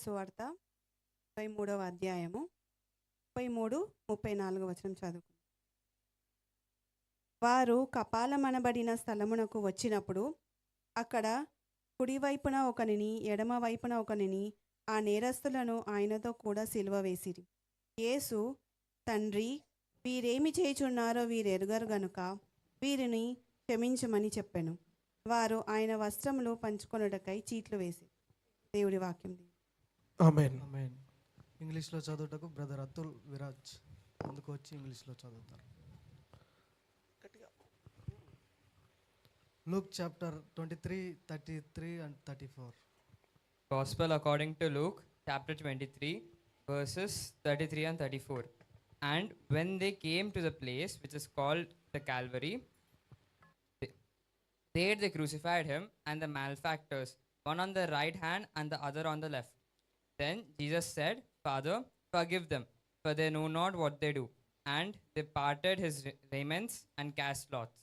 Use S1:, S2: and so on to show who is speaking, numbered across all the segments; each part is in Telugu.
S1: సువార్త 23వ అధ్యాయము 33-34 వచనం చదువు. వారు కపాలమనబడిన స్థలమునకు వచ్చినప్పుడు అక్కడ కుడివైపున ఒకనిని ఎడమ వైపున ఒకనిని ఆ నేరస్తులను ఆయనతో కూడా సిలువ వేసిరి. యేసు, తండ్రి, వీరేమి చేయుచున్నారో వీరెరుగరు గనుక వీరిని క్షమించమని చెప్పెను. వారు ఆయన వస్త్రములు పంచుకొనుటకై చీట్లు వేసి. దేవుడి వాక్యం.
S2: ఆమేన్. ఆమేన్. ఇంగ్లీష్లో చదువుటకు బ్రదర్ అతుల్ విరాజ్ ముందుకు వచ్చి ఇంగ్లీష్లో చదువుతారు. Luke chapter 23, 33 and 34.
S3: Gospel according to Luke chapter 23 verses 33 and 34. And when they came to the place which is called the Calvary, there they crucified him and the malefactors, one on the right hand and the other on the left. Then Jesus said, Father, forgive them, for they know not what they do. And they parted his raiments and cast lots.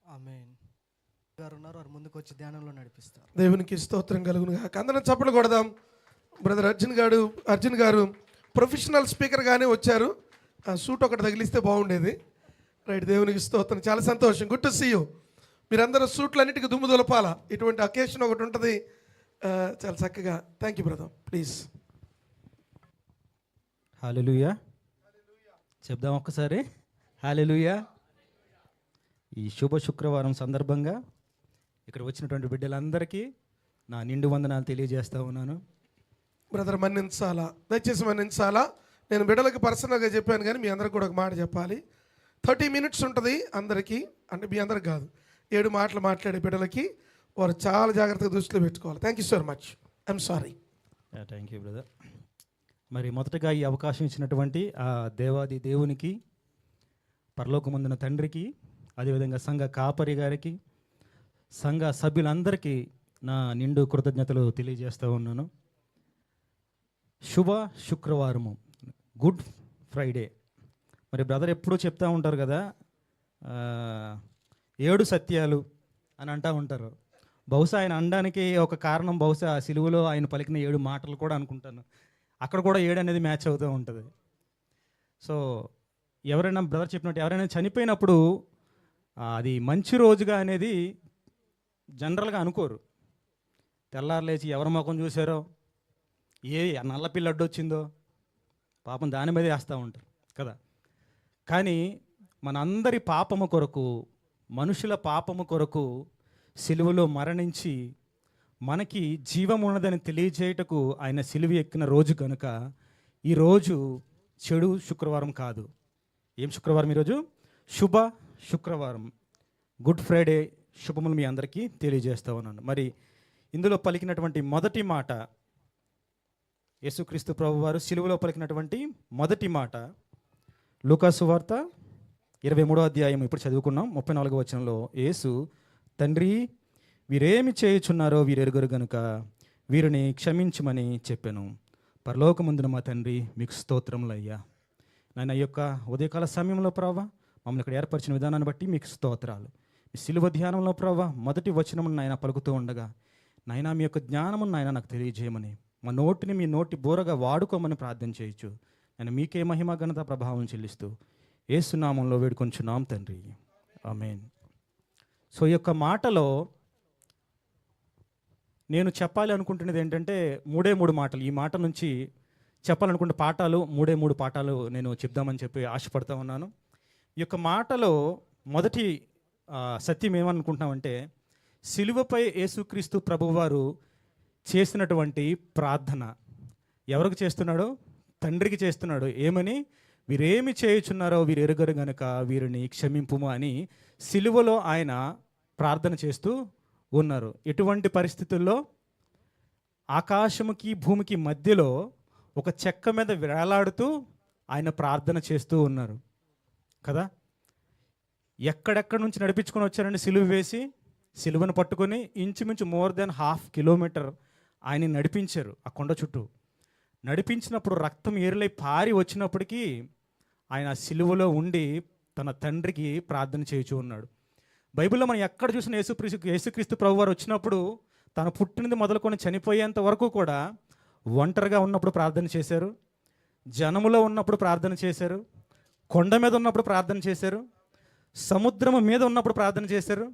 S2: ఆమేన్. గారు ఉన్నారు, వారు ముందుకు వచ్చి ధ్యానంలో నడిపిస్తారు.
S4: దేవునికి స్తోత్రం కలుగును గాక. అందరం చప్పట్లు కొడదాం. బ్రదర్ అర్జున్ గారు ప్రొఫెషనల్ స్పీకర్గానే వచ్చారు. సూట్ ఒకటి తగిలిస్తే బాగుండేది. రైట్, దేవునికి స్తోత్రం. చాలా సంతోషం. Good to see you. మీరందరూ సూట్లన్నిటికీ దుమ్ము దులపాల. ఇటువంటి అకేషన్ ఒకటి ఉంటుంది. చాలా చక్కగా. Thank you brother. ప్లీజ్.
S5: హల్లెలూయా చెప్దాం ఒక్కసారి. హల్లెలూయా. ఈ శుభ శుక్రవారం సందర్భంగా ఇక్కడ వచ్చినటువంటి బిడ్డలందరికీ నా నిండు వందనాలు తెలియజేస్తూ ఉన్నాను.
S4: బ్రదర్ మన్నించాలా, దయచేసి మన్నించాలా. నేను బిడ్డలకు పర్సనల్గా చెప్పాను, కానీ మీ అందరికి కూడా ఒక మాట చెప్పాలి. 30 minutes ఉంటుంది అందరికీ. అంటే మీ అందరికి కాదు, 7 మాటలు మాట్లాడే బిడ్డలకి వారు చాలా జాగ్రత్తగా దృష్టిలో పెట్టుకోవాలి. Thank you so much. I'm sorry.
S5: Thank you brother. మరి మొదటగా ఈ అవకాశం ఇచ్చినటువంటి ఆ దేవాది దేవునికి, పరలోకమందున తండ్రికి, అదేవిధంగా సంఘ కాపరి గారికి, సంఘ సభ్యులందరికీ నా నిండు కృతజ్ఞతలు తెలియజేస్తూ ఉన్నాను. శుభ శుక్రవారము, గుడ్ ఫ్రైడే. మరి బ్రదర్ ఎప్పుడూ చెప్తూ ఉంటారు కదా, 7 సత్యాలు అని అంటూ ఉంటారు. బహుశా ఆయన అనడానికి ఒక కారణం, బహుశా సిలువలో ఆయన పలికిన 7 మాటలు కూడా అనుకుంటాను. అక్కడ కూడా 7 అనేది మ్యాచ్ అవుతూ ఉంటుంది. సో ఎవరైనా బ్రదర్ చెప్పినట్టు ఎవరైనా చనిపోయినప్పుడు అది మంచి రోజుగా అనేది జనరల్గా అనుకోరు. తెల్లారు లేచి ఎవరి ముఖం చూసారో, ఏ నల్ల పిల్ల అడ్డొచ్చిందో పాపం దాని మీదే వేస్తూ ఉంటారు కదా. కానీ మనందరి పాపము కొరకు, మనుషుల పాపము కొరకు సిలువలో మరణించి మనకి జీవం ఉన్నదని తెలియజేయటకు ఆయన సిలువ ఎక్కిన రోజు కనుక ఈరోజు చెడు శుక్రవారం కాదు. ఏం శుక్రవారం ఈరోజు? శుభ శుక్రవారం, గుడ్ ఫ్రైడే శుభములు మీ అందరికీ తెలియజేస్తూ ఉన్నాను. మరి ఇందులో పలికినటువంటి మొదటి మాట, యేసుక్రీస్తు ప్రభువారు సిలువలో పలికినటువంటి మొదటి మాట లూకా సువార్త 23వ అధ్యాయం ఇప్పుడు చదువుకున్నాం. 34వ వచనంలో యేసు, తండ్రి, వీరేమి చేయుచున్నారో వీరెరుగరు గనుక వీరిని క్షమించమని చెప్పాను. పరలోకమందున మా తండ్రి, మీకు స్తోత్రములయ్యా. నాయన ఈ యొక్క ఉదయకాల సమయంలో ప్రభావ మమ్మల్ని ఇక్కడ ఏర్పరిచిన విధానాన్ని బట్టి మీకు స్తోత్రాలు. మీ సిలువ ధ్యానంలో ప్రభావ మొదటి వచనమును నాయన పలుకుతూ ఉండగా, నాయన మీ యొక్క జ్ఞానమును నాయన నాకు తెలియజేయమని, మా నోటిని మీ నోటి బోరగా వాడుకోమని ప్రార్థన చేయొచ్చు. నేను మీకే మహిమ ఘనత ప్రభావం చెల్లిస్తూ యేసు నామంలో వేడుకొంచున్నాం తండ్రి, ఆమేన్. సో ఈ యొక్క మాటలో నేను చెప్పాలి అనుకుంటున్నది ఏంటంటే 3 మాటలు. ఈ మాట నుంచి చెప్పాలనుకుంటే పాఠాలు 3 పాఠాలు నేను చెప్దామని చెప్పి ఆశపడుతూ ఉన్నాను. ఈ యొక్క మాటలో మొదటి సత్యం ఏమనుకుంటున్నామంటే, సిలువపై యేసుక్రీస్తు ప్రభువారు చేసినటువంటి ప్రార్థన. ఎవరికి చేస్తున్నాడు? తండ్రికి చేస్తున్నాడు. ఏమని? వీరేమి చేయుచున్నారో వీరు ఎరుగరు గనుక వీరిని క్షమింపుము అని సిలువలో ఆయన ప్రార్థన చేస్తూ ఉన్నారు. ఎటువంటి పరిస్థితుల్లో? ఆకాశముకి భూమికి మధ్యలో ఒక చెక్క మీద వేలాడుతూ ఆయన ప్రార్థన చేస్తూ ఉన్నారు కదా. ఎక్కడెక్కడి నుంచి నడిపించుకొని వచ్చారండి సిలువ వేసి, సిలువను పట్టుకొని ఇంచుమించు more than 1/2 kilometer ఆయన నడిపించారు. ఆ కొండ చుట్టూ నడిపించినప్పుడు రక్తం ఏరులై పారి వచ్చినప్పటికీ ఆయన సిలువలో ఉండి తన తండ్రికి ప్రార్థన చేయుచూ ఉన్నాడు. బైబిల్లో మనం ఎక్కడ చూసిన యేసుక్రీస్తు ప్రభువారు వచ్చినప్పుడు తను పుట్టినది మొదలుకొని చనిపోయేంత వరకు కూడా ఒంటరిగా ఉన్నప్పుడు ప్రార్థన చేశారు, జనములో ఉన్నప్పుడు ప్రార్థన చేశారు, కొండ మీద ఉన్నప్పుడు ప్రార్థన చేశారు, సముద్రము మీద ఉన్నప్పుడు ప్రార్థన చేశారు.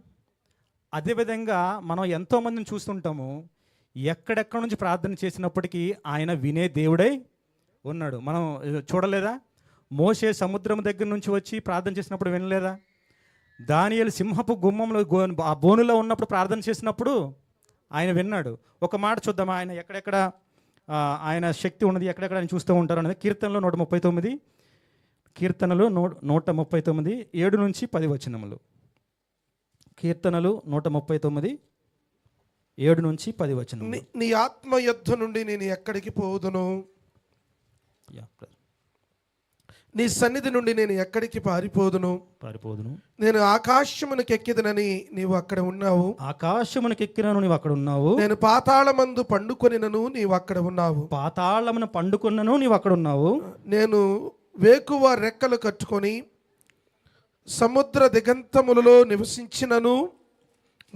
S5: అదేవిధంగా మనం ఎంతోమందిని చూస్తుంటాము, ఎక్కడెక్కడి నుంచి ప్రార్థన చేసినప్పటికీ ఆయన వినే దేవుడై ఉన్నాడు. మనం చూడలేదా? మోషే సముద్రం దగ్గర నుంచి వచ్చి ప్రార్థన చేసినప్పుడు వినలేదా? దానియేలు సింహపు గుమ్మంలో ఆ బోనులో ఉన్నప్పుడు ప్రార్థన చేసినప్పుడు ఆయన విన్నాడు. ఒక మాట చూద్దాం, ఆయన ఎక్కడెక్కడ ఆయన శక్తి ఉన్నది, ఎక్కడెక్కడ ఆయన చూస్తూ ఉంటారు అనేది. కీర్తనలో 139, కీర్తనలు 139 7 నుంచి 10 వచనములు. కీర్తనలు 139 7 నుంచి 10 వచనములు.
S4: నీ ఆత్మ యుద్ధ నుండి నేను ఎక్కడికి పోదును, నీ సన్నిధి నుండి నేను ఎక్కడికి పారిపోదును. నేను ఆకాశమునకు ఎక్కిదనని నీవు అక్కడ ఉన్నావు,
S5: ఆకాశమునకు ఎక్కినను నీవు అక్కడ ఉన్నావు.
S4: నేను పాతాళమందు పండుకొనినను నీవు అక్కడ ఉన్నావు,
S5: పాతాళమున పండుకొన్నను నీవు అక్కడ ఉన్నావు.
S4: నేను వేకువ రెక్కలు కట్టుకొని సముద్ర దిగంతములలో నివసించినను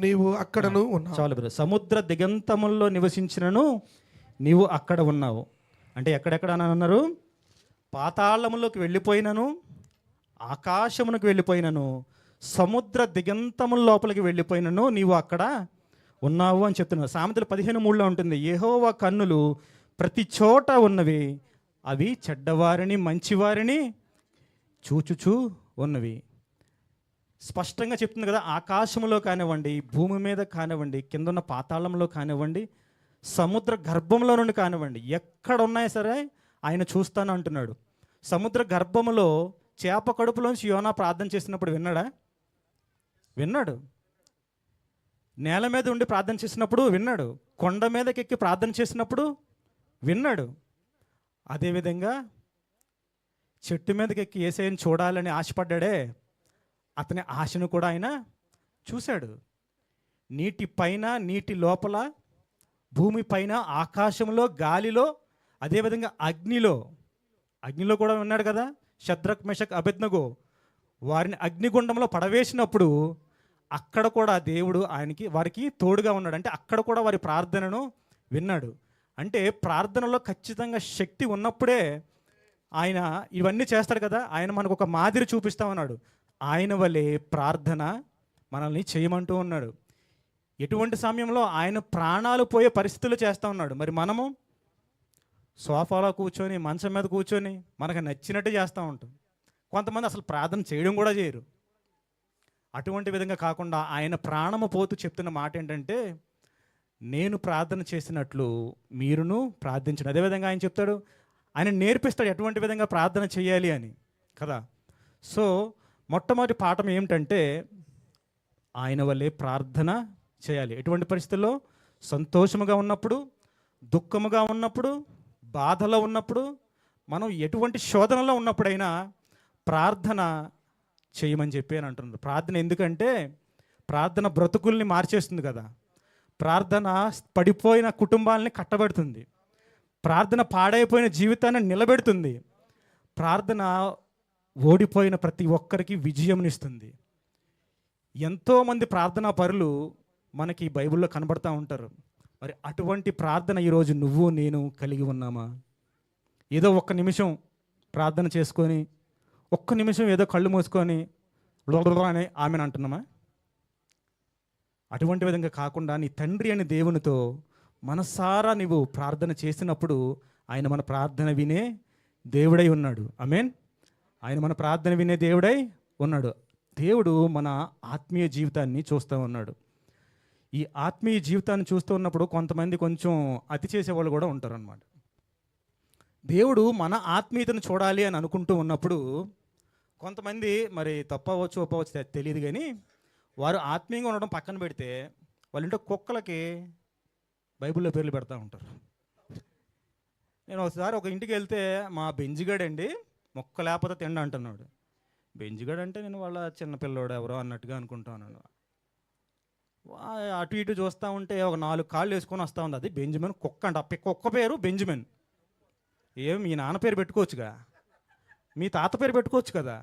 S4: నీవు అక్కడను ఉన్నావు.
S5: చాలు బ్రదర్. సముద్ర దిగంతముల్లో నివసించినను నీవు అక్కడ ఉన్నావు అంటే ఎక్కడెక్కడ అని అన్నారు? పాతాళములోకి వెళ్ళిపోయినను, ఆకాశమునకు వెళ్ళిపోయినను, సముద్ర దిగంతముల లోపలికి వెళ్ళిపోయినను నీవు అక్కడ ఉన్నావు అని చెప్తున్నావు. సామెతలు 15:3 ఉంటుంది, యెహోవా కన్నులు ప్రతి చోట ఉన్నవి, అవి చెడ్డవారిని మంచివారిని చూచుచూ ఉన్నవి. స్పష్టంగా చెప్తుంది కదా. ఆకాశంలో కానివ్వండి, భూమి మీద కానివ్వండి, కింద ఉన్న పాతాళంలో కానివ్వండి, సముద్ర గర్భంలో నుండి కానివ్వండి, ఎక్కడ ఉన్నాయి సరే ఆయన చూస్తాను అంటున్నాడు. సముద్ర గర్భములో చేప కడుపులోంచి యోనా ప్రార్థన చేసినప్పుడు విన్నాడా? విన్నాడు. నేల మీద ఉండి ప్రార్థన చేసినప్పుడు విన్నాడు. కొండ మీదకెక్కి ప్రార్థన చేసినప్పుడు విన్నాడు. అదేవిధంగా చెట్టు మీదకెక్కి యేసయ్యను చూడాలని ఆశపడ్డాడే, అతని ఆశను కూడా ఆయన చూశాడు. నీటి పైన, నీటి లోపల, భూమి పైన, ఆకాశంలో, గాలిలో, అదేవిధంగా అగ్నిలో కూడా ఉన్నాడు కదా. షద్రక్ మెషక్ అబేద్నెగో వారిని అగ్నిగుండంలో పడవేసినప్పుడు అక్కడ కూడా దేవుడు వారికి తోడుగా ఉన్నాడు. అంటే అక్కడ కూడా వారి ప్రార్థనను విన్నాడు. అంటే ప్రార్థనలో ఖచ్చితంగా శక్తి ఉన్నప్పుడే ఆయన ఇవన్నీ చేస్తాడు కదా. ఆయన మనకు ఒక మాదిరి చూపిస్తా ఉన్నాడు. ఆయన వలె ప్రార్థన మనల్ని చేయమంటూ ఉన్నాడు. ఎటువంటి సమయంలో ఆయన ప్రాణాలు పోయే పరిస్థితులు చేస్తూ ఉన్నాడు. మరి మనము సోఫాలో కూర్చొని, మంచం మీద కూర్చొని మనకు నచ్చినట్టు చేస్తూ ఉంటాం. కొంతమంది అసలు ప్రార్థన చేయడం కూడా చేయరు. అటువంటి విధంగా కాకుండా ఆయన ప్రాణము పోతూ చెప్తున్న మాట ఏంటంటే, నేను ప్రార్థన చేసినట్లు మీరును ప్రార్థించండి. అదేవిధంగా ఆయన చెప్తాడు, ఆయన నేర్పిస్తాడు ఎటువంటి విధంగా ప్రార్థన చేయాలి అని కదా. సో మొట్టమొదటి పాఠం ఏమిటంటే, ఆయన వల్లే ప్రార్థన చేయాలి. ఎటువంటి పరిస్థితుల్లో? సంతోషముగా ఉన్నప్పుడు, దుఃఖముగా ఉన్నప్పుడు, బాధలో ఉన్నప్పుడు, మనం ఎటువంటి శోధనలో ఉన్నప్పుడైనా ప్రార్థన చేయమని చెప్పి అని అంటున్నారు. ప్రార్థన ఎందుకంటే ప్రార్థన బ్రతుకుల్ని మార్చేస్తుంది కదా. ప్రార్థన పడిపోయిన కుటుంబాలని కట్టబెడుతుంది. ప్రార్థన పాడైపోయిన జీవితాన్ని నిలబెడుతుంది. ప్రార్థన ఓడిపోయిన ప్రతి ఒక్కరికి విజయంనిస్తుంది. ఎంతోమంది ప్రార్థనా పరులు మనకి బైబిల్లో కనబడతా ఉంటారు. మరి అటువంటి ప్రార్థన ఈరోజు నువ్వు నేను కలిగి ఉన్నామా? ఏదో ఒక్క నిమిషం ప్రార్థన చేసుకొని, ఒక్క నిమిషం ఏదో కళ్ళు మూసుకొని అని ఆమెను అంటున్నామా? అటువంటి విధంగా కాకుండా నీ తండ్రి అని దేవునితో మనసారా నీవు ప్రార్థన చేసినప్పుడు ఆయన మన ప్రార్థన వినే దేవుడై ఉన్నాడు. ఆమేన్. ఆయన మన ప్రార్థన వినే దేవుడై ఉన్నాడు. దేవుడు మన ఆత్మీయ జీవితాన్ని చూస్తూ ఉన్నాడు. ఈ ఆత్మీయ జీవితాన్ని చూస్తూ ఉన్నప్పుడు కొంతమంది కొంచెం అతి చేసేవాళ్ళు కూడా ఉంటారు అన్నమాట. దేవుడు మన ఆత్మీయతను చూడాలి అని అనుకుంటూ ఉన్నప్పుడు కొంతమంది, మరి తప్పవచ్చు ఒప్పవచ్చు తెలియదు కానీ, వారు ఆత్మీయంగా ఉండడం పక్కన పెడితే వాళ్ళంటే కుక్కలకి బైబిల్లో పేర్లు పెడతా ఉంటారు. నేను ఒకసారి ఒక ఇంటికి వెళ్తే మా బెంజిగాడండి మొక్క లేకపోతే తిండి అంటున్నాడు. బెంజిగాడు అంటే నేను వాళ్ళ చిన్నపిల్లోడు ఎవరో అన్నట్టుగా అనుకుంటాను. అటు ఇటు చూస్తూ ఉంటే ఒక 4 కాళ్ళు వేసుకొని వస్తూ ఉంది. అది బెంజమిన్ కుక్క అంట. కుక్క పేరు బెంజమిన్. ఏం మీ నాన్న పేరు పెట్టుకోవచ్చుగా, మీ తాత పేరు పెట్టుకోవచ్చు కదా.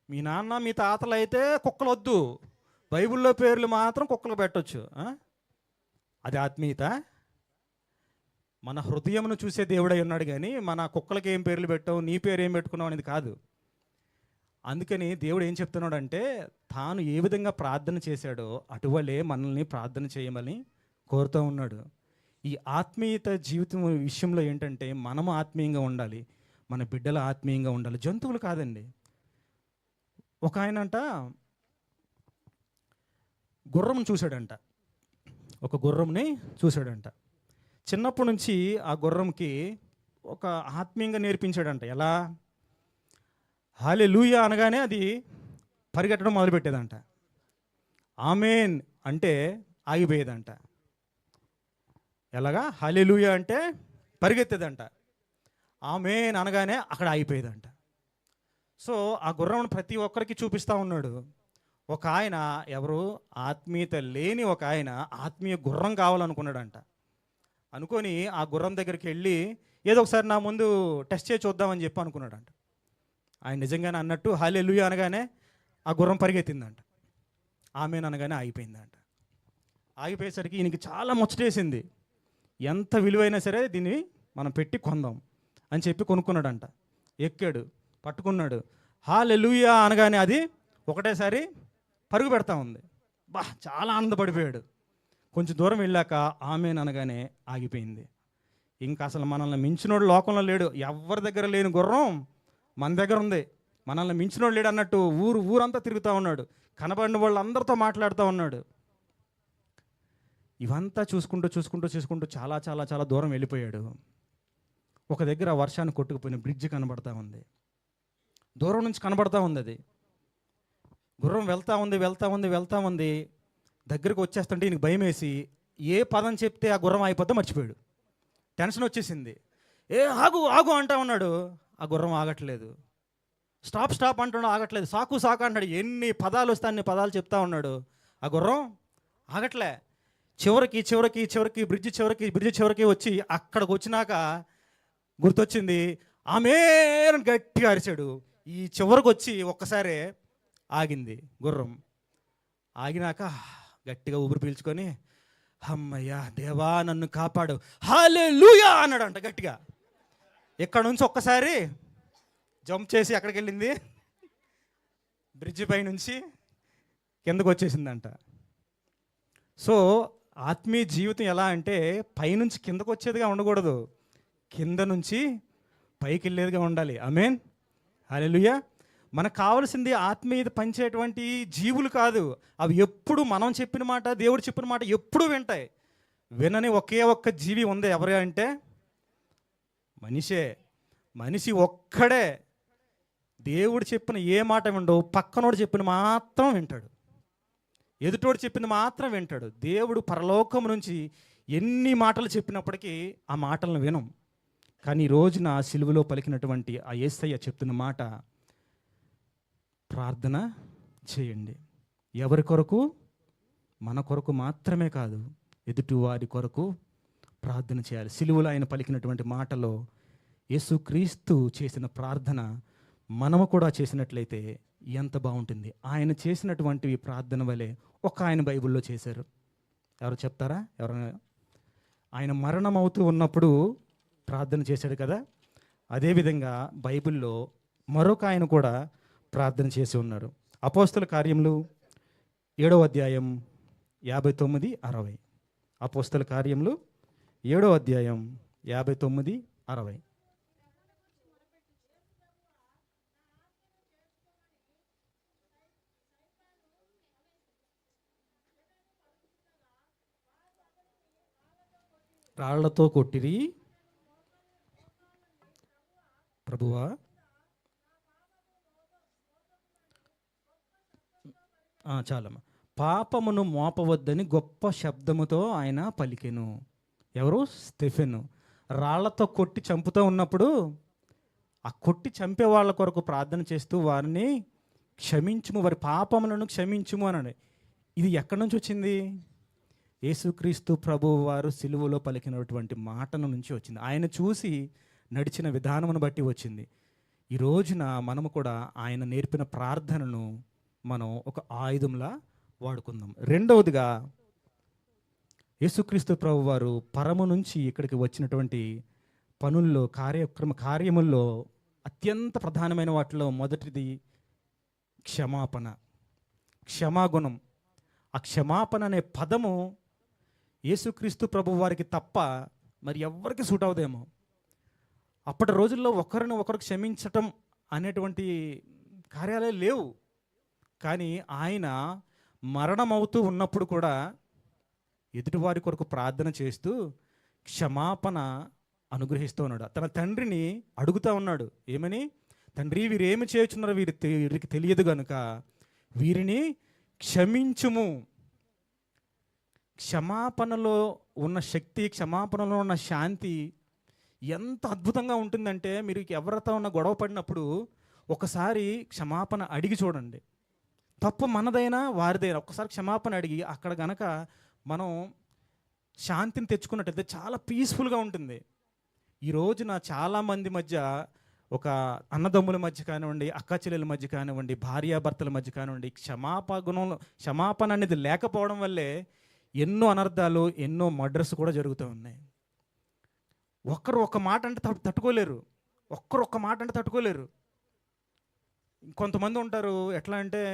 S5: మీ నాన్న మీ తాతలు అయితే కుక్కలు వద్దు, బైబిల్లో పేర్లు మాత్రం కుక్కలు పెట్టవచ్చు. అది ఆత్మీయత? మన హృదయమును చూసే దేవుడై ఉన్నాడు, కానీ మన కుక్కలకి ఏం పేర్లు పెట్టావు, నీ పేరు ఏం పెట్టుకున్నావు అనేది కాదు. అందుకని దేవుడు ఏం చెప్తున్నాడంటే, తాను ఏ విధంగా ప్రార్థన చేశాడో అటువలే మనల్ని ప్రార్థన చేయమని కోరుతూ ఉన్నాడు. ఈ ఆత్మీయత జీవితం విషయంలో ఏంటంటే, మనము ఆత్మీయంగా ఉండాలి, మన బిడ్డలు ఆత్మీయంగా ఉండాలి, జంతువులు కాదండి. ఒక ఆయన అంట గుర్రం చూశాడంట, ఒక గుర్రంని చూశాడంట. చిన్నప్పటి నుంచి ఆ గుర్రంకి ఒక ఆత్మీయంగా నేర్పించాడంట. ఎలా? హల్లెలూయా అనగానే అది పరిగెట్టడం మొదలుపెట్టేదంట. ఆమేన్ అంటే ఆగిపోయేదంట. ఎలాగా? హల్లెలూయా అంటే పరిగెత్తేదంట, ఆమేన్ అనగానే అక్కడ ఆగిపోయేదంట. సో ఆ గుర్రం ప్రతి ఒక్కరికి చూపిస్తూ ఉన్నాడు. ఒక ఆయన, ఎవరు ఆత్మీయత లేని ఒక ఆయన, ఆత్మీయ గుర్రం కావాలనుకున్నాడంట. అనుకొని ఆ గుర్రం దగ్గరికి వెళ్ళి ఏదో ఒకసారి నా ముందు టెస్ట్ చేసి చూద్దామని చెప్పి అనుకున్నాడంట. ఆయన నిజంగానే అన్నట్టు హల్లెలూయా అనగానే ఆ గుర్రం పరిగెత్తిందంట, ఆమేన్ అనగానే ఆగిపోయిందంట. ఆగిపోయేసరికి ఈయనకి చాలా ముచ్చటేసింది. ఎంత విలువైనా సరే దీన్ని మనం పెట్టి కొందాం అని చెప్పి కొనుక్కున్నాడంట. ఎక్కాడు, పట్టుకున్నాడు, హల్లెలూయా అనగానే అది ఒకటేసారి పరుగు పెడతా ఉంది. చాలా ఆనందపడిపోయాడు. కొంచెం దూరం వెళ్ళాక ఆమేన్ అనగానే ఆగిపోయింది. ఇంకా అసలు మనల్ని మించినోడు లోకంలో లేడు. ఎవరి దగ్గర లేని గుర్రం మన దగ్గర ఉంది. మనల్ని మించినోడు లేడు అన్నట్టు ఊరంతా తిరుగుతూ ఉన్నాడు, కనబడిన వాళ్ళందరితో మాట్లాడుతూ ఉన్నాడు. ఇవంతా చూసుకుంటూ చాలా చాలా చాలా దూరం వెళ్ళిపోయాడు. ఒక దగ్గర వర్షాన్ని కొట్టుకుపోయిన బ్రిడ్జ్ కనబడతా ఉంది. దూరం నుంచి కనబడతా ఉంది. అది గుర్రం వెళ్తా ఉంది. దగ్గరకు వచ్చేస్తుంటే ఈయనకి భయం వేసి ఏ పదం చెప్తే ఆ గుర్రం అయిపోతే మర్చిపోయాడు. టెన్షన్ వచ్చేసింది. ఆగు అంటా ఉన్నాడు, ఆ గుర్రం ఆగట్లేదు. స్టాప్ అంటున్నాడు, ఆగట్లేదు. సాకు అంటాడు. ఎన్ని పదాలు వస్తే అన్ని పదాలు చెప్తా ఉన్నాడు, ఆ గుర్రం ఆగట్లే. చివరికి బ్రిడ్జ్ చివరికి వచ్చి అక్కడికి వచ్చినాక గుర్తొచ్చింది, ఆమేన్ గట్టిగా అరిచాడు. ఈ చివరికి వచ్చి ఒక్కసారి ఆగింది గుర్రం. ఆగినాక గట్టిగా ఊపిరి పీల్చుకొని, అమ్మయ్యా దేవా నన్ను కాపాడు, హల్లెలూయా అన్నాడంట గట్టిగా. ఇక్కడ నుంచి ఒక్కసారి జంప్ చేసి ఎక్కడికి వెళ్ళింది, బ్రిడ్జి పై నుంచి కిందకు వచ్చేసిందంట. సో ఆత్మీయ జీవితం ఎలా అంటే, పైనుంచి కిందకు వచ్చేదిగా ఉండకూడదు, కింద నుంచి పైకి వెళ్ళేదిగా ఉండాలి. ఆమేన్, హల్లెలూయా. మనకు కావాల్సింది ఆత్మీయత పంచేటువంటి జీవులు కాదు. అవి ఎప్పుడు మనం చెప్పిన మాట, దేవుడు చెప్పిన మాట ఎప్పుడూ వింటాయి. వినని ఒకే ఒక్క జీవి ఉంది, ఎవరు అంటే మనిషే. మనిషి ఒక్కడే దేవుడు చెప్పిన ఏ మాట విండో, పక్కనోడు చెప్పిన మాత్రం వింటాడు, ఎదుటోడు చెప్పింది మాత్రం వింటాడు. దేవుడు పరలోకం నుంచి ఎన్ని మాటలు చెప్పినప్పటికీ ఆ మాటలను వినం. కానీ ఈ రోజున సిలువలో పలికినటువంటి ఆ యేసయ్య చెప్తున్న మాట, ప్రార్థన చేయండి. ఎవరి కొరకు? మన కొరకు మాత్రమే కాదు, ఎదుటి వారి కొరకు ప్రార్థన చేయాలి. సిలువలో ఆయన పలికినటువంటి మాటలో యేసుక్రీస్తు చేసిన ప్రార్థన మనము కూడా చేసినట్లయితే ఎంత బాగుంటుంది. ఆయన చేసినటువంటి ప్రార్థన వలె ఒక ఆయన బైబిల్లో చేశారు. ఎవరు చెప్తారా? ఎవరైనా? ఆయన మరణం అవుతూ ఉన్నప్పుడు ప్రార్థన చేశాడు కదా, అదేవిధంగా బైబిల్లో మరొక ఆయన కూడా ప్రార్థన చేసి ఉన్నారు. అపోస్తల కార్యములు 7వ అధ్యాయం 59, 60. అపోస్తల కార్యములు 7వ అధ్యాయం 59, 60. రాళ్లతో కొట్టిరి, ప్రభువా చాలమ్మా, పాపమును మోపవద్దని గొప్ప శబ్దముతో ఆయన పలికెను. ఎవరు? స్టెఫెను. రాళ్లతో కొట్టి చంపుతూ ఉన్నప్పుడు ఆ కొట్టి చంపే వాళ్ళ కొరకు ప్రార్థన చేస్తూ వారిని క్షమించుము, వారి పాపములను క్షమించుము అన్నాడు. ఇది ఎక్కడి నుంచి వచ్చింది? యేసుక్రీస్తు ప్రభువు వారు సిలువలో పలికినటువంటి మాటల నుంచి వచ్చింది. ఆయన చూసి నడిచిన విధానమును బట్టి వచ్చింది. ఈ రోజున మనము కూడా ఆయన నేర్పిన ప్రార్థనను మనం ఒక ఆయుధంలా వాడుకుందాం. రెండవదిగా యేసుక్రీస్తు ప్రభు వారు పరము నుంచి ఇక్కడికి వచ్చినటువంటి పనుల్లో కార్యముల్లో అత్యంత ప్రధానమైన వాటిలో మొదటిది క్షమాపణ, క్షమాగుణం. ఆ క్షమాపణ అనే పదము యేసుక్రీస్తు ప్రభు వారికి తప్ప మరి ఎవ్వరికి సూట్ అవుదేమో. అప్పటి రోజుల్లో ఒకరిని ఒకరు క్షమించటం అనేటువంటి కార్యాలే లేవు. కానీ ఆయన మరణమవుతూ ఉన్నప్పుడు కూడా ఎదుటివారి కొరకు ప్రార్థన చేస్తూ క్షమాపణ అనుగ్రహిస్తూ ఉన్నాడు. తన తండ్రిని అడుగుతూ ఉన్నాడు, ఏమని? తండ్రి, వీరేమి చేయుచున్నారో వీరికి తెలియదు గనుక వీరిని క్షమించుము. క్షమాపణలో ఉన్న శక్తి, క్షమాపణలో ఉన్న శాంతి ఎంత అద్భుతంగా ఉంటుందంటే, మీరు ఎవరితో ఉన్న గొడవ పడినప్పుడు ఒకసారి క్షమాపణ అడిగి చూడండి. తప్పు మనదైనా వారిదైనా ఒకసారి క్షమాపణ అడిగి అక్కడ గనక మనం శాంతిని తెచ్చుకున్నట్టయితే చాలా పీస్ఫుల్గా ఉంటుంది. ఈ రోజున చాలామంది మధ్య, ఒక అన్నదమ్ముల మధ్య కానివ్వండి, అక్క చెల్లెల మధ్య కానివ్వండి, భార్యాభర్తల మధ్య కానివ్వండి, క్షమాపణ అనేది లేకపోవడం వల్లే ఎన్నో అనర్థాలు, ఎన్నో మర్డర్స్ కూడా జరుగుతూ ఉన్నాయి. ఒక్కరు ఒక్క మాట అంటే తట్టుకోలేరు, ఒక్క మాట అంటే తట్టుకోలేరు. కొంతమంది ఉంటారు ఎట్లా అంటే,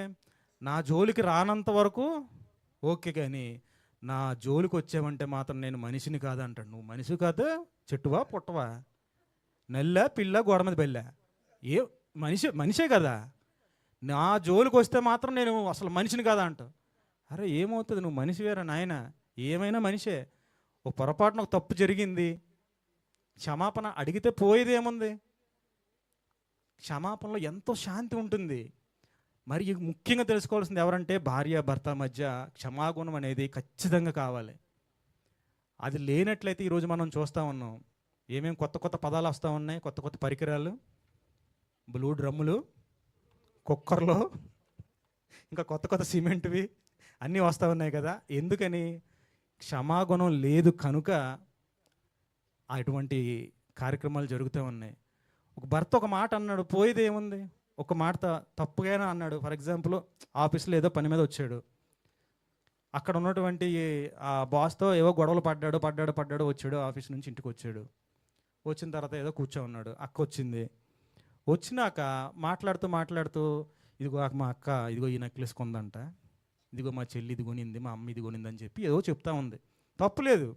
S5: నా జోలికి రానంత వరకు ఓకే, కానీ నా జోలికి వచ్చావంటే మాత్రం నేను మనిషిని కాదంటాడు. నువ్వు మనిషి కాదు, చెట్టువా పుట్టవా, నల్ల పిల్ల గోడ మీద బెల్ల, ఏ మనిషే కదా. నా జోలికి వస్తే మాత్రం నేను అసలు మనిషిని కాదా అంటావు. అరే ఏమవుతుంది, నువ్వు మనిషి వేరా నాయన, ఏమైనా మనిషే. ఒక పొరపాటున ఒక తప్పు జరిగింది, క్షమాపణ అడిగితే పోయేది ఏముంది? క్షమాపణలో ఎంతో శాంతి ఉంటుంది. మరి ముఖ్యంగా తెలుసుకోవాల్సింది ఎవరంటే, భార్య భర్త మధ్య క్షమాగుణం అనేది ఖచ్చితంగా కావాలి. అది లేనట్లయితే ఈరోజు మనం చూస్తూ ఉన్నాం, ఏమేమి కొత్త కొత్త పదాలు వస్తూ ఉన్నాయి, కొత్త కొత్త పరికరాలు, బ్లూ డ్రమ్ములు, కుక్కర్లు, ఇంకా కొత్త కొత్త సిమెంట్వి అన్నీ వస్తూ ఉన్నాయి కదా. ఎందుకని? క్షమాగుణం లేదు కనుక అటువంటి కార్యక్రమాలు జరుగుతూ ఉన్నాయి. ఒక భర్త ఒక మాట అన్నాడు, పోయేది ఏముంది? ఒక మాట తప్పుగానే అన్నాడు. ఫర్ ఎగ్జాంపుల్, ఆఫీస్లో ఏదో పని మీద వచ్చాడు, అక్కడ ఉన్నటువంటి ఆ బాస్తో ఏవో గొడవలు పడ్డాడు, వచ్చాడు ఆఫీస్ నుంచి ఇంటికి వచ్చాడు. వచ్చిన తర్వాత ఏదో కూర్చో ఉన్నాడు, అక్క వచ్చింది. వచ్చినాక మాట్లాడుతూ ఇదిగో మా అక్క ఇదిగో ఈ నెక్లెస్ కొందంట, ఇదిగో మా చెల్లి ఇది కొనింది, మా అమ్మ ఇది కొనిందని చెప్పి ఏదో చెప్తా ఉంది. తప్పులేదు,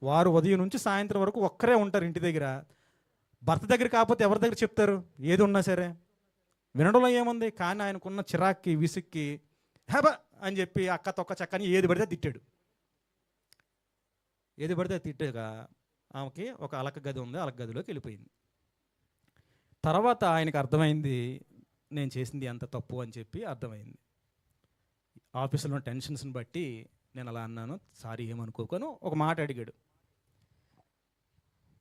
S5: వారు ఉదయం నుంచి సాయంత్రం వరకు ఒక్కరే ఉంటారు ఇంటి దగ్గర. భర్త దగ్గర కాకపోతే ఎవరి దగ్గర చెప్తారు? ఏది ఉన్నా సరే వినడంలో ఏముంది? కానీ ఆయనకున్న చిరాక్కి, విసుక్కి హబా అని చెప్పి అక్క తొక్క చక్కని ఏది పడితే తిట్టాడు. ఏది పడితే తిట్టాక ఆమెకి ఒక అలక గది ఉంది, అలక గదిలోకి వెళ్ళిపోయింది. తర్వాత ఆయనకు అర్థమైంది నేను చేసింది ఎంత తప్పు అని చెప్పి అర్థమైంది. ఆఫీసులో టెన్షన్స్ని బట్టి నేను అలా అన్నాను, సారీ ఏమనుకోకను ఒక మాట అడిగాడు.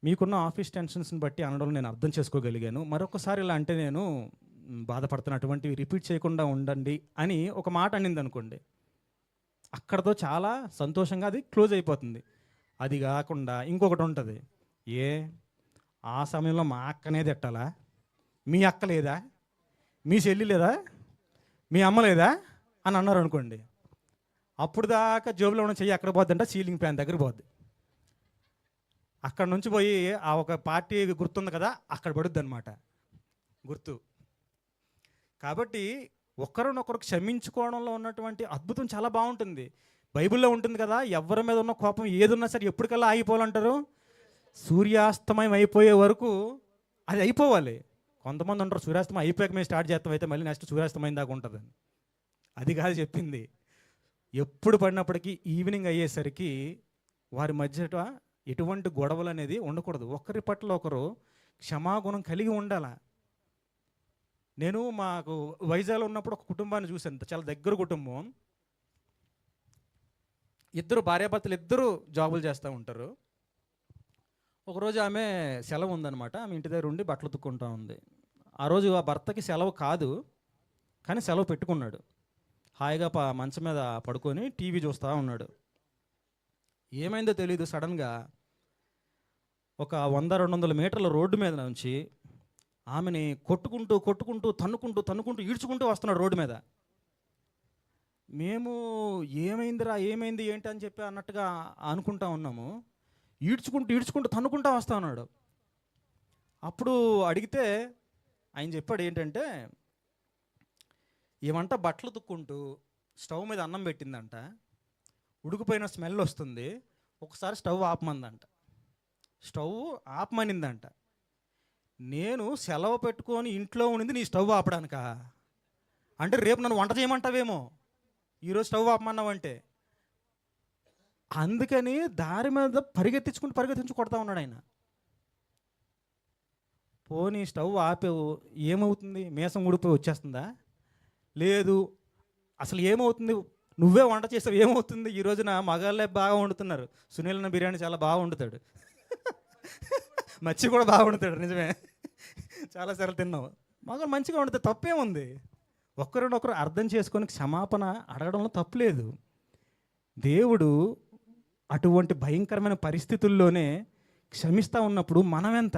S5: మీకున్న ఆఫీస్ టెన్షన్స్ని బట్టి అనడంలో నేను అర్థం చేసుకోగలిగాను, మరొకసారి ఇలా అంటే నేను బాధపడుతున్నటువంటివి రిపీట్ చేయకుండా ఉండండి అని ఒక మాట అనింది అనుకోండి, అక్కడతో చాలా సంతోషంగా అది క్లోజ్ అయిపోతుంది. అది కాకుండా ఇంకొకటి ఉంటుంది, ఆ సమయంలో మా అక్కనే తిట్టాలా, మీ అక్క లేదా, మీ చెల్లి లేదా, మీ అమ్మ లేదా అని అన్నారు అనుకోండి, అప్పుడు దాకా జోబులో ఉన్న చెయ్యి ఎక్కడ పోద్దంటే సీలింగ్ ఫ్యాన్ దగ్గర పోద్ది. అక్కడ నుంచి పోయి ఆ ఒక పార్టీ గుర్తుంది కదా, అక్కడ పడుద్ది అనమాట గుర్తు. కాబట్టి ఒకరినొకరు క్షమించుకోవడంలో ఉన్నటువంటి అద్భుతం చాలా బాగుంటుంది. బైబిల్లో ఉంటుంది కదా, ఎవరి మీద ఉన్న కోపం ఏదున్నా సరే ఎప్పటికల్లా ఆగిపోవాలంటారు, సూర్యాస్తమయం అయిపోయే వరకు అది అయిపోవాలి. కొంతమంది ఉంటారు సూర్యాస్తమయం అయిపోయాక మేము స్టార్ట్ చేస్తాం, అయితే మళ్ళీ నెక్స్ట్ సూర్యాస్తమయం దాకా ఉంటుంది. అది కాదు చెప్పింది. ఎప్పుడు పడినప్పటికీ ఈవినింగ్ అయ్యేసరికి వారి మధ్య ఎటువంటి గొడవలు అనేది ఉండకూడదు. ఒకరి పట్ల ఒకరు క్షమాగుణం కలిగి ఉండాల. నేను మాకు వైజాగ్లో ఉన్నప్పుడు ఒక కుటుంబాన్ని చూశాను, చాలా దగ్గర కుటుంబం. ఇద్దరు భార్యాభర్తలు ఇద్దరు జాబులు చేస్తూ ఉంటారు. ఒకరోజు ఆమె సెలవు ఉందన్నమాట, ఆమె ఇంటి దగ్గర ఉండి బట్టలు ఉతుక్కుంటూ ఉంది. ఆ రోజు ఆ భర్తకి సెలవు కాదు, కానీ సెలవు పెట్టుకున్నాడు. హాయిగా మంచం మీద పడుకొని టీవీ చూస్తూ ఉన్నాడు. ఏమైందో తెలీదు, సడన్గా ఒక 100-200 మీటర్ల రోడ్డు మీద నుంచి ఆమెని కొట్టుకుంటూ తన్నుకుంటూ ఈడ్చుకుంటూ వస్తున్నాడు రోడ్డు మీద. మేము ఏమైందిరా ఏమైంది ఏంటి అని చెప్పి అన్నట్టుగా అనుకుంటా ఉన్నాము. ఈడ్చుకుంటూ తన్నుకుంటా వస్తా ఉన్నాడు. అప్పుడు అడిగితే ఆయన చెప్పాడు ఏంటంటే, ఏమంట బట్టలు తుక్కుంటూ స్టవ్ మీద అన్నం పెట్టిందంట, ఉడికిపోయిన స్మెల్ వస్తుంది, ఒకసారి స్టవ్ ఆపమందంట. స్టవ్ ఆపమనిందంట. నేను సెలవు పెట్టుకొని ఇంట్లో ఉండింది నీ స్టవ్ ఆపడానికా? అంటే రేపు నన్ను వంట చేయమంటావేమో, ఈరోజు స్టవ్ ఆపమన్నావంటే. అందుకని దారి మీద పరిగెత్తించుకుంటూ కొడతా ఉన్నాడు ఆయన. పోనీ స్టవ్ ఆపేవు, ఏమవుతుంది? మీసం ఊడిపోయి వచ్చేస్తుందా? లేదు. అసలు ఏమవుతుంది? నువ్వే వంట చేసావు, ఏమవుతుంది? ఈ రోజున మగాళ్ళే బాగా వండుతున్నారు. సునీల్ అన్న బిర్యానీ చాలా బాగా వండుతాడు, మచ్చి కూడా బాగా వండుతాడు. నిజమే, చాలాసార్లు తిన్నావు. మగాళ్ళు మంచిగా వండుతాడు, తప్పేముంది? ఒకరినొకరు అర్థం చేసుకొని క్షమాపణ అడగడంలో తప్పులేదు. దేవుడు అటువంటి భయంకరమైన పరిస్థితుల్లోనే క్షమిస్తూ ఉన్నప్పుడు మనమెంత?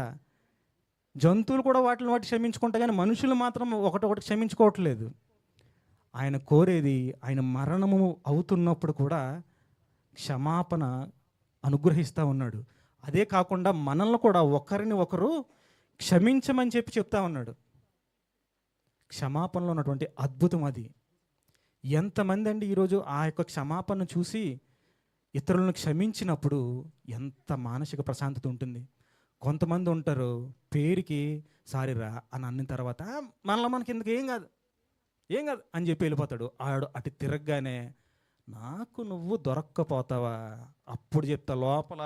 S5: జంతువులు కూడా వాటిని క్షమించుకుంటా, కానీ మనుషులు మాత్రం ఒకటొకటి క్షమించుకోవట్లేదు. ఆయన కోరేది, ఆయన మరణము అవుతున్నప్పుడు కూడా క్షమాపణ అనుగ్రహిస్తూ ఉన్నాడు. అదే కాకుండా మనల్ని కూడా ఒకరిని ఒకరు క్షమించమని చెప్తా ఉన్నాడు. క్షమాపణలో ఉన్నటువంటి అద్భుతం అది. ఎంతమంది అండి ఈరోజు ఆ యొక్క క్షమాపణను చూసి ఇతరులను క్షమించినప్పుడు ఎంత మానసిక ప్రశాంతత ఉంటుంది. కొంతమంది ఉంటారు, పేరుకి సారీరా అని అన్న తర్వాత మనకి ఎందుకు ఏం కాదు అని చెప్పి వెళ్ళిపోతాడు. ఆడు అటు తిరగగానే నాకు నువ్వు దొరక్కపోతావా అప్పుడు చెప్తా. లోపల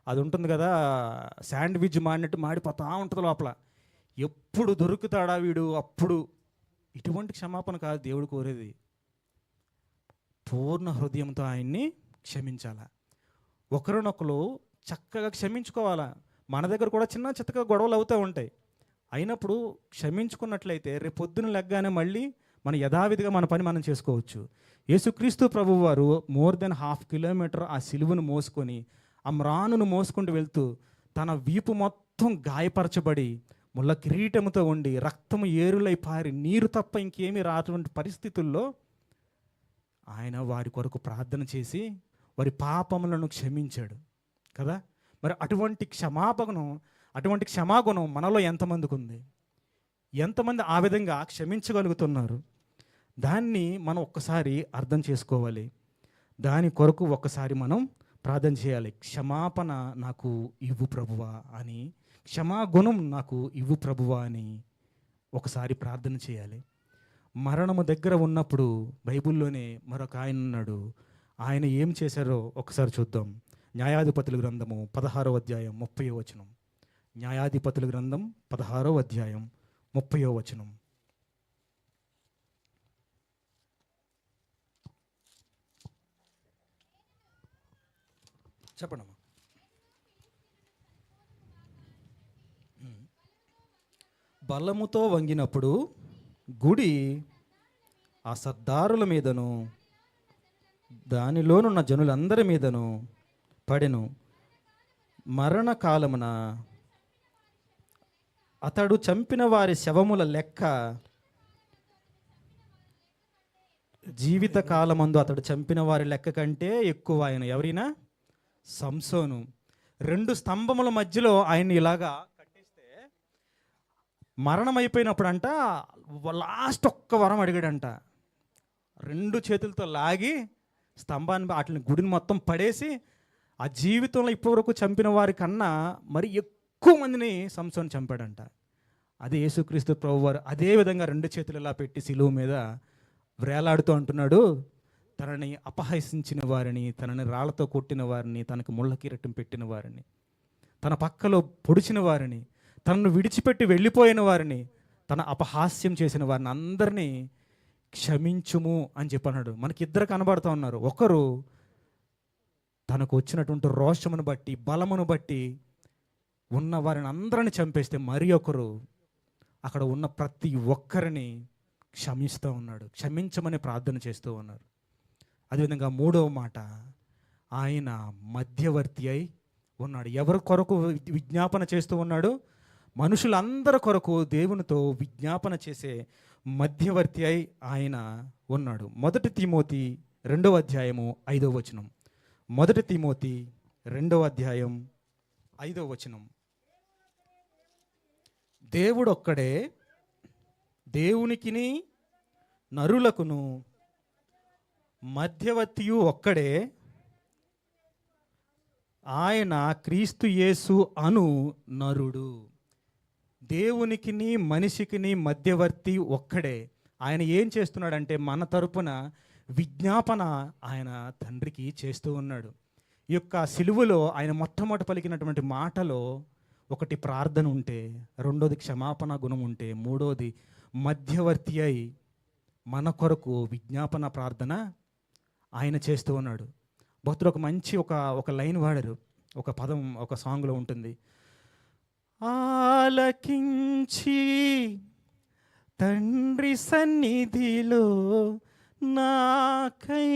S5: అది ఉంటుంది కదా, శాండ్విచ్ మాడినట్టు మాడిపోతా ఉంటుంది లోపల. ఎప్పుడు దొరుకుతాడా వీడు అప్పుడు. ఇటువంటి క్షమాపణ కాదు దేవుడు కోరేది. పూర్ణ హృదయంతో ఆయన్ని క్షమించాలా, ఒకరినొకరు చక్కగా క్షమించుకోవాలా. మన దగ్గర కూడా చిన్న చిత్తగా గొడవలు అవుతూ ఉంటాయి. అయినప్పుడు క్షమించుకున్నట్లయితే రేపు పొద్దున లెగ్గానే మళ్ళీ మన యథావిధిగా మన పని మనం చేసుకోవచ్చు. యేసుక్రీస్తు ప్రభువు వారు మోర్ దెన్ 1/2 కిలోమీటర్ ఆ సిలువను మోసుకొని ఆ మ్రానును మోసుకుంటూ వెళ్తూ తన వీపు మొత్తం గాయపరచబడి ముళ్ళ కిరీటముతో ఉండి రక్తము ఏరులై పారి నీరు తప్ప ఇంకేమీ రాటువంటి పరిస్థితుల్లో ఆయన వారి కొరకు ప్రార్థన చేసి వారి పాపములను క్షమించాడు కదా. మరి అటువంటి క్షమాగుణం మనలో ఎంతమందికి ఉంది? ఎంతమంది ఆ విధంగా క్షమించగలుగుతున్నారు? దాన్ని మనం ఒక్కసారి అర్థం చేసుకోవాలి. దాని కొరకు ఒక్కసారి మనం ప్రార్థన చేయాలి. క్షమాపణ నాకు ఇవ్వు ప్రభువా అని, క్షమాగుణం నాకు ఇవ్వు ప్రభువా అని ఒకసారి ప్రార్థన చేయాలి. మరణము దగ్గర ఉన్నప్పుడు బైబిల్లోనే మరొక ఆయన ఉన్నాడు. ఆయన ఏం చేశారో ఒకసారి చూద్దాం. న్యాయాధిపతుల గ్రంథము 16వ అధ్యాయం 30వ వచనం. న్యాయాధిపతుల గ్రంథం 16వ అధ్యాయం 30వ వచనం. చెప్పండమ్మా. బలముతో వంగినప్పుడు గుడి ఆ సర్దారుల మీదను దానిలోనున్న జనులందరి మీదను పడెను. మరణకాలమున అతడు చంపిన వారి శవముల లెక్క జీవితకాలమందు అతడు చంపిన వారి లెక్క కంటే ఎక్కువ. ఆయన ఎవరైనా సంసోను. 2 స్తంభముల మధ్యలో ఆయన్ని ఇలాగా కట్టేస్తే మరణం అయిపోయినప్పుడంట లాస్ట్ ఒక్క వరం అడిగాడంట. 2 చేతులతో లాగి స్తంభాన్ని వాటిని గుడిని మొత్తం పడేసి ఆ జీవితంలో ఇప్పటివరకు చంపిన వారి కన్నా మరి ఎక్కువ మందిని సంసోను చంపాడంట. అదే యేసుక్రీస్తు ప్రభువారు అదే విధంగా 2 చేతులు ఇలా పెట్టి సిలువ మీద వ్రేలాడుతూ అంటున్నాడు, తనని అపహసించిన వారిని, తనని రాళ్లతో కొట్టిన వారిని, తనకు ముళ్ళ కిరీటం పెట్టిన వారిని, తన పక్కలో పొడిచిన వారిని, తనను విడిచిపెట్టి వెళ్ళిపోయిన వారిని, తన అపహాస్యం చేసిన వారిని అందరినీ క్షమించుము అని చెప్పన్నాడు. మనకిద్దరు కనబడుతూ ఉన్నారు. ఒకరు తనకు వచ్చినటువంటి రోషమును బట్టి, బలమును బట్టి ఉన్న వారిని అందరిని చంపేస్తే, మరి ఒకరు అక్కడ ఉన్న ప్రతి ఒక్కరిని క్షమిస్తూ ఉన్నాడు, క్షమించమని ప్రార్థన చేస్తూ ఉన్నారు. అదేవిధంగా 3వ మాట, ఆయన మధ్యవర్తి అయి ఉన్నాడు. ఎవరి కొరకు విజ్ఞాపన చేస్తూ ఉన్నాడు? మనుషులందరి కొరకు దేవునితో విజ్ఞాపన చేసే మధ్యవర్తి అయి ఆయన ఉన్నాడు. 1 తిమోతి 2వ అధ్యాయము 5వ వచనం. 1 తిమోతి 2వ అధ్యాయం 5వ వచనం. దేవుడొక్కడే దేవునికిని నరులకును మధ్యవర్తియు ఒక్కడే, ఆయన క్రీస్తు యేసు అను నరుడు. దేవునికిని మనిషికిని మధ్యవర్తి ఒక్కడే. ఆయన ఏం చేస్తున్నాడంటే మన తరపున విజ్ఞాపన ఆయన తండ్రికి చేస్తూ ఉన్నాడు. ఈ యొక్క సిలువలో ఆయన మొట్టమొదటి పలికినటువంటి మాటలో ఒకటి ప్రార్థన ఉంటే, రెండోది క్షమాపణ గుణం ఉంటే, మూడోది మధ్యవర్తి అయి మన కొరకు విజ్ఞాపన ప్రార్థన ఆయన చేస్తూ ఉన్నాడు. భక్తుడు ఒక మంచి ఒక లైన్ వాడారు, ఒక పదం ఒక సాంగ్లో ఉంటుంది. ఆలకించి తండ్రి సన్నిధిలో నాకై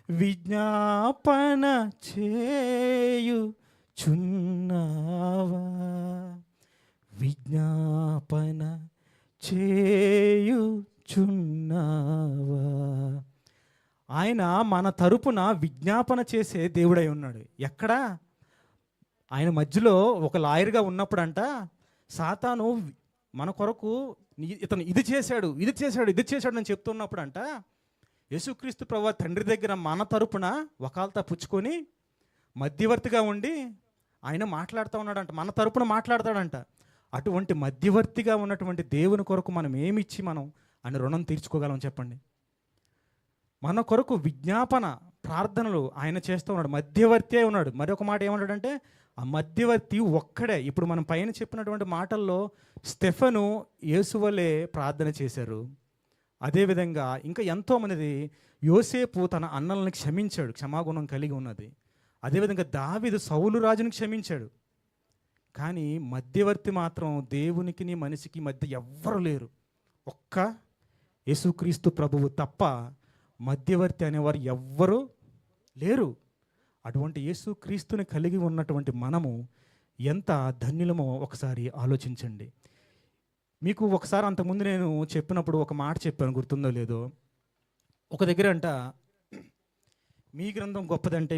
S5: విజ్ఞాపన చేయుచున్నావా, విజ్ఞాపన చేయుచున్నావా. ఆయన మన తరపున విజ్ఞాపన చేసే దేవుడై ఉన్నాడు. ఎక్కడా ఆయన మధ్యలో ఒక లాయర్గా ఉన్నప్పుడంట సాతాను మన కొరకు ఇతను ఇది చేశాడు అని చెప్తున్నప్పుడంట యేసుక్రీస్తు ప్రభువు తండ్రి దగ్గర మన తరపున వకాల్తా పుచ్చుకొని మధ్యవర్తిగా ఉండి ఆయన మాట్లాడుతూ ఉన్నాడంట, మన తరపున మాట్లాడతాడంట. అటువంటి మధ్యవర్తిగా ఉన్నటువంటి దేవుని కొరకు మనం ఏమిచ్చి మనం ఆయన రుణం తీర్చుకోగలం చెప్పండి? మన కొరకు విజ్ఞాపన ప్రార్థనలు ఆయన చేస్తూ ఉన్నాడు, మధ్యవర్తి అయి ఉన్నాడు. మరొక మాట ఏమన్నాడంటే ఆ మధ్యవర్తి ఒక్కడే. ఇప్పుడు మనం పైన చెప్పినటువంటి మాటల్లో స్టెఫెను యేసు వలె ప్రార్థన చేశారు. అదేవిధంగా ఇంకా ఎంతోమంది, యోసేపు తన అన్నలను క్షమించాడు, క్షమాగుణం కలిగి ఉన్నది. అదేవిధంగా దావీదు సౌలు రాజును క్షమించాడు. కానీ మధ్యవర్తి మాత్రం దేవునికి మనిషికి మధ్య ఎవ్వరు లేరు, ఒక్క యేసుక్రీస్తు ప్రభువు తప్ప మధ్యవర్తి అనేవారు ఎవ్వరూ లేరు. అటువంటి యేసుక్రీస్తుని కలిగి ఉన్నటువంటి మనము ఎంత ధన్యులమో ఒకసారి ఆలోచించండి. మీకు ఒకసారి అంతకుముందు నేను చెప్పినప్పుడు ఒక మాట చెప్పాను, గుర్తుందో లేదో. ఒక దగ్గర అంట మీ గ్రంథం గొప్పదంటే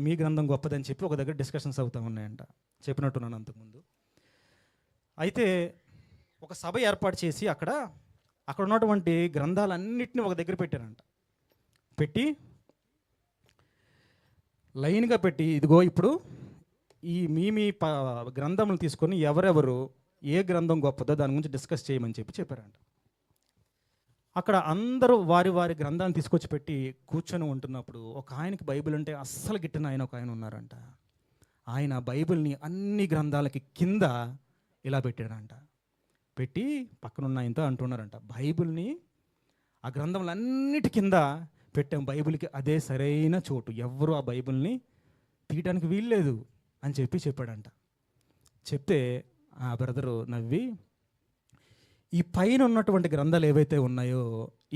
S5: మీ గ్రంథం గొప్పదని చెప్పి ఒక దగ్గర డిస్కషన్స్ అవుతూ ఉన్నాయంట, చెప్పినట్టున్నాను అంతకుముందు. అయితే ఒక సభ ఏర్పాటు చేసి అక్కడ ఉన్నటువంటి గ్రంథాలన్నింటినీ ఒక దగ్గర పెట్టారంట. పెట్టి లైన్గా పెట్టి, ఇదిగో ఇప్పుడు ఈ మీ గ్రంథములు తీసుకొని ఎవరెవరు ఏ గ్రంథం గొప్పదో దాని గురించి డిస్కస్ చేయమని చెప్పారంట. అక్కడ అందరూ వారి వారి గ్రంథాన్ని తీసుకొచ్చి పెట్టి కూర్చొని ఉంటున్నప్పుడు ఒక ఆయనకి బైబిల్ అంటే అస్సలు గిట్టిన ఒక ఆయన ఉన్నారంట. ఆయన బైబిల్ని అన్ని గ్రంథాలకి కింద ఇలా పెట్టాడంట. పెట్టి పక్కనున్న ఆయనతో అంటున్నారంట, బైబిల్ని ఆ గ్రంథములన్నిటి కింద పెట్టాం, బైబిల్కి అదే సరైన చోటు, ఎవరు ఆ బైబిల్ని తీయటానికి వీల్లేదు అని చెప్పాడంట. చెప్తే ఆ బ్రదరు నవ్వి, ఈ పైన ఉన్నటువంటి గ్రంథాలు ఏవైతే ఉన్నాయో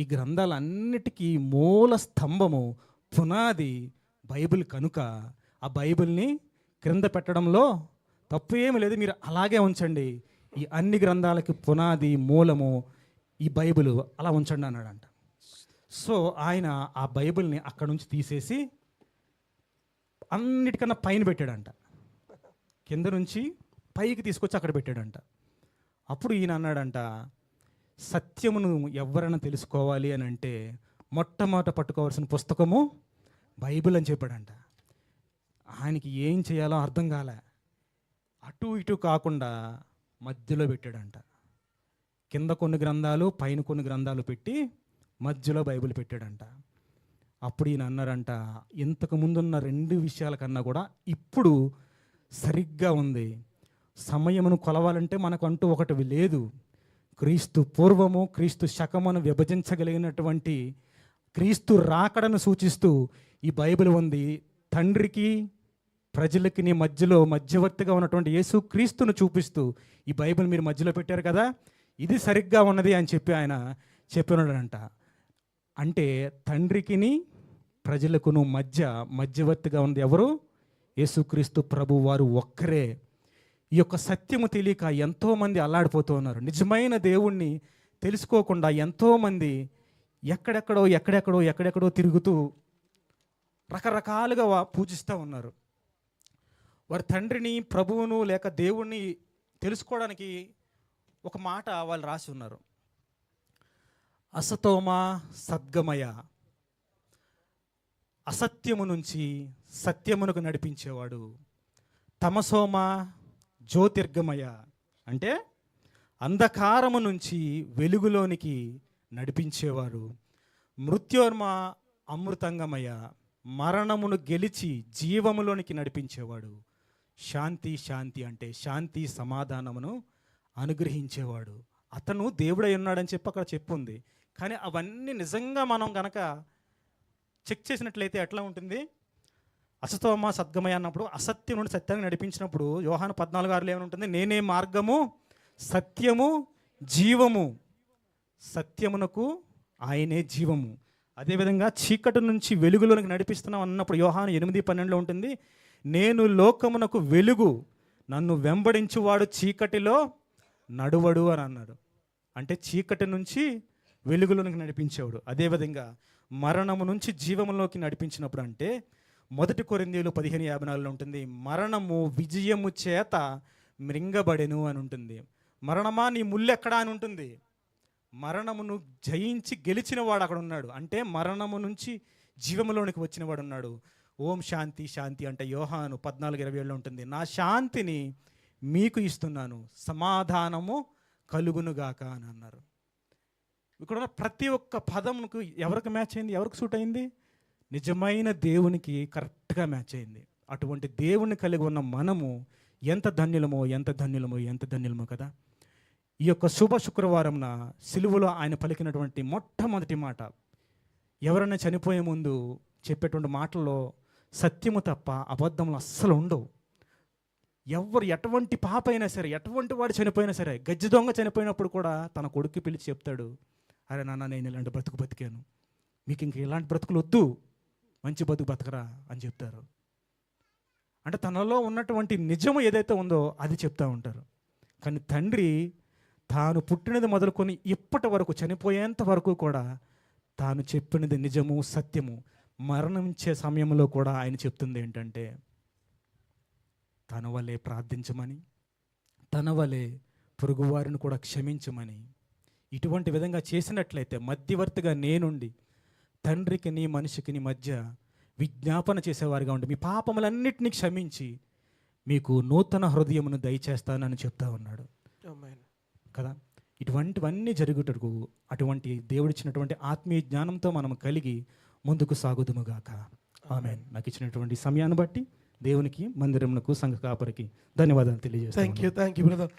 S5: ఈ గ్రంథాలన్నిటికీ మూల స్తంభము పునాది బైబిల్ కనుక ఆ బైబిల్ని క్రింద పెట్టడంలో తప్పు ఏమి లేదు, మీరు అలాగే ఉంచండి, ఈ అన్ని గ్రంథాలకి పునాది మూలము ఈ బైబిల్ అలా ఉంచండి అన్నాడంట. సో ఆయన ఆ బైబిల్ని అక్కడ నుంచి తీసేసి అన్నిటికన్నా పైన పెట్టాడంట, కింద నుంచి పైకి తీసుకొచ్చి అక్కడ పెట్టాడంట. అప్పుడు ఈయన అన్నాడంట, సత్యమును ఎవరైనా తెలుసుకోవాలి అని అంటే మొట్టమొదట పట్టుకోవాల్సిన పుస్తకము బైబిల్ అని చెప్పాడంట. ఆయనకి ఏం చేయాలో అర్థం కాలే, అటు ఇటు కాకుండా మధ్యలో పెట్టాడంట. కింద కొన్ని గ్రంథాలు పైన కొన్ని గ్రంథాలు పెట్టి మధ్యలో బైబిల్ పెట్టాడంట. అప్పుడు ఈయన అన్నారంట, ఇంతకు ముందున్న రెండు విషయాల కన్నా కూడా ఇప్పుడు సరిగ్గా ఉంది. సమయమును కొలవాలంటే మనకంటూ ఒకటి లేదు. క్రీస్తు పూర్వము క్రీస్తు శకమును విభజించగలిగినటువంటి క్రీస్తు రాకడను సూచిస్తూ ఈ బైబిల్ ఉంది. తండ్రికి ప్రజలకి మధ్యలో మధ్యవర్తిగా ఉన్నటువంటి యేసు క్రీస్తును చూపిస్తూ ఈ బైబిల్ మీరు మధ్యలో పెట్టారు కదా, ఇది సరిగ్గా ఉన్నది అని చెప్పి ఆయన చెప్పినాడంట. అంటే తండ్రికిని ప్రజలకును మధ్యవర్తిగా ఉన్నది ఎవరు? యేసుక్రీస్తు ప్రభు వారు ఒక్కరే. ఈ యొక్క సత్యము తెలియక ఎంతోమంది అల్లాడిపోతూ ఉన్నారు. నిజమైన దేవుణ్ణి తెలుసుకోకుండా ఎంతోమంది ఎక్కడెక్కడో తిరుగుతూ రకరకాలుగా పూజిస్తూ ఉన్నారు. వారి తండ్రిని, ప్రభువును లేక దేవుణ్ణి తెలుసుకోవడానికి ఒక మాట వాళ్ళు రాసి ఉన్నారు. అసతోమ సద్గమయ, అసత్యము నుంచి సత్యమునకు నడిపించేవాడు. తమసోమ జ్యోతిర్గమయ, అంటే అంధకారము నుంచి వెలుగులోనికి నడిపించేవాడు. మృత్యోర్మ అమృతంగమయ, మరణమును గెలిచి జీవములోనికి నడిపించేవాడు. శాంతి శాంతి అంటే శాంతి సమాధానమును అనుగ్రహించేవాడు. అతను దేవుడై ఉన్నాడని చెప్పి అక్కడ చెప్పుంది. కానీ అవన్నీ నిజంగా మనం గనక చెక్ చేసినట్లయితే ఎట్లా ఉంటుంది? అసతోమ సద్గమయ అన్నప్పుడు అసత్యం నుండి సత్యాన్ని నడిపించినప్పుడు యోహాను 14:6 ఏమని ఉంటుంది? నేనే మార్గము, సత్యము, జీవము. సత్యమునకు ఆయనే జీవము. అదేవిధంగా చీకటి నుంచి వెలుగులోనికి నడిపిస్తున్నాం అన్నప్పుడు యోహాను 8:12 ఉంటుంది, నేను లోకమునకు వెలుగు, నన్ను వెంబడించువాడు చీకటిలో నడువడు అని అన్నాడు. అంటే చీకటి నుంచి వెలుగులోనికి నడిపించేవాడు. అదేవిధంగా మరణము నుంచి జీవములోకి నడిపించినప్పుడు అంటే 1 కొరింథీయులు 15:54 ఉంటుంది, మరణము విజయము చేత మృంగబడెను అని ఉంటుంది. మరణమా నీ ముల్లెక్కడా అని ఉంటుంది. మరణమును జయించి గెలిచిన వాడు అక్కడ ఉన్నాడు. అంటే మరణము నుంచి జీవములోనికి వచ్చిన వాడు ఉన్నాడు. ఓం శాంతి శాంతి అంటే యోహాను 14:27 ఉంటుంది, నా శాంతిని మీకు ఇస్తున్నాను, సమాధానము కలుగునుగాక అని అన్నారు. ఇక్కడ ఉన్న ప్రతి ఒక్క పదముకు ఎవరికి మ్యాచ్ అయింది? ఎవరికి సూట్ అయింది? నిజమైన దేవునికి కరెక్ట్గా మ్యాచ్ అయింది. అటువంటి దేవుని కలిగి ఉన్న మనము ఎంత ధన్యులమో కదా. ఈ యొక్క శుభ శుక్రవారంన సిలువలో ఆయన పలికినటువంటి మొట్టమొదటి మాట, ఎవరైనా చనిపోయే ముందు చెప్పేటువంటి మాటల్లో సత్యము తప్ప అబద్ధములు అస్సలు ఉండవు. ఎవరు ఎటువంటి పాప అయినా సరే, ఎటువంటి వాడు చనిపోయినా సరే, గజ్జి దొంగ చనిపోయినప్పుడు కూడా తన కొడుకు పిలిచి చెప్తాడు, అరే నాన్న నేను ఇలాంటి బ్రతుకు బతికాను, మీకు ఇంక ఇలాంటి బ్రతుకులు వద్దు, మంచి బతుకు బతకరా అని చెప్తారు. అంటే తనలో ఉన్నటువంటి నిజము ఏదైతే ఉందో అది చెప్తూ ఉంటారు. కానీ తండ్రి తాను పుట్టినది మొదలుకొని ఇప్పటి వరకు చనిపోయేంత వరకు కూడా తాను చెప్పినది నిజము, సత్యము. మరణించే సమయంలో కూడా ఆయన చెప్తుంది ఏంటంటే, తన వలె ప్రార్థించమని, తన వలె పొరుగువారిని కూడా క్షమించమని. ఇటువంటి విధంగా చేసినట్లయితే మధ్యవర్తిగా నేనుండి తండ్రికి నీ మనిషికి నీ మధ్య విజ్ఞాపన చేసేవారిగా ఉండి మీ పాపములన్నిటినీ క్షమించి మీకు నూతన హృదయమును దయచేస్తానని చెప్తా ఉన్నాడు కదా. ఇటువంటివన్నీ జరుగుటకు అటువంటి దేవుడిచ్చినటువంటి ఆత్మీయ జ్ఞానంతో మనం కలిగి ముందుకు సాగుదుముగాక. ఆమేన్. నాకు ఇచ్చినటువంటి సమయాన్ని బట్టి దేవునికి, మందిరమునకు, సంఘ కాపరికి ధన్యవాదాలు తెలియజేస్తాను.
S4: Thank you brother.